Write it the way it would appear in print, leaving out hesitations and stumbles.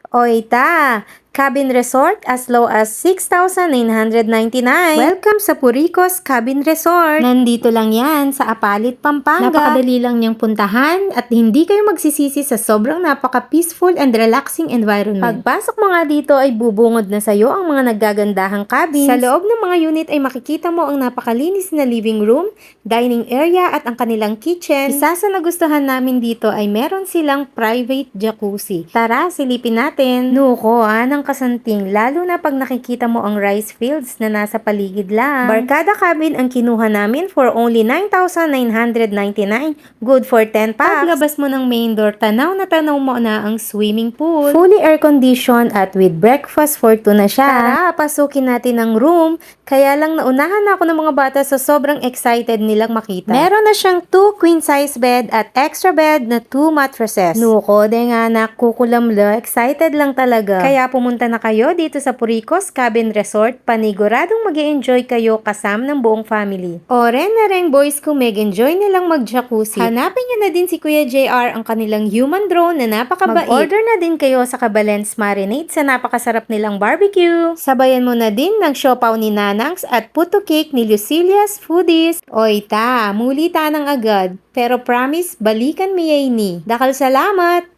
Oita, Cabin Resort as low as 6,999. Welcome sa Puricos Cabin Resort. Nandito lang yan sa Apalit, Pampanga. Napakadali lang niyang puntahan at hindi kayo magsisisi sa sobrang napaka-peaceful and relaxing environment. Pagpasok mo nga dito ay bubungod na sa'yo ang mga naggagandahang cabins. Sa loob ng mga unit ay makikita mo ang napakalinis na living room, dining area at ang kanilang kitchen. Isa sa nagustuhan namin dito ay meron silang private jacuzzi. Tara, silipin natin. Nuko, ng kasanting, lalo na pag nakikita mo ang rice fields na nasa paligid lang. Barkada cabin ang kinuha namin for only 9,999. Good for 10 packs. Paglabas mo ng main door, tanaw mo na ang swimming pool. Fully air-conditioned at with breakfast for 2 na siya. Tara, pasukin natin ang room. Kaya lang naunahan ako ng mga bata sa sobrang excited nilang makita. Meron na siyang 2 queen size bed at extra bed na 2 mattresses. Nuko, de nga anak, kukulamla, excited lang talaga. Kaya pumunta na kayo dito sa Puricos Cabin Resort, paniguradong mag-e-enjoy kayo kasama ng buong family. Oren na rin boys kung mag-enjoy nilang mag-jacuzzi. Hanapin nyo na din si Kuya JR ang kanilang human drone na napakabait. Mag-order na din kayo sa Kabalens Marinade sa napakasarap nilang barbecue. Sabayan mo na din ng siopaw ni Nanangs at puto cake ni Lucilia's Foodies. Oy ta, muli tanang agad. Pero promise, balikan mi yay ni. Dakal salamat!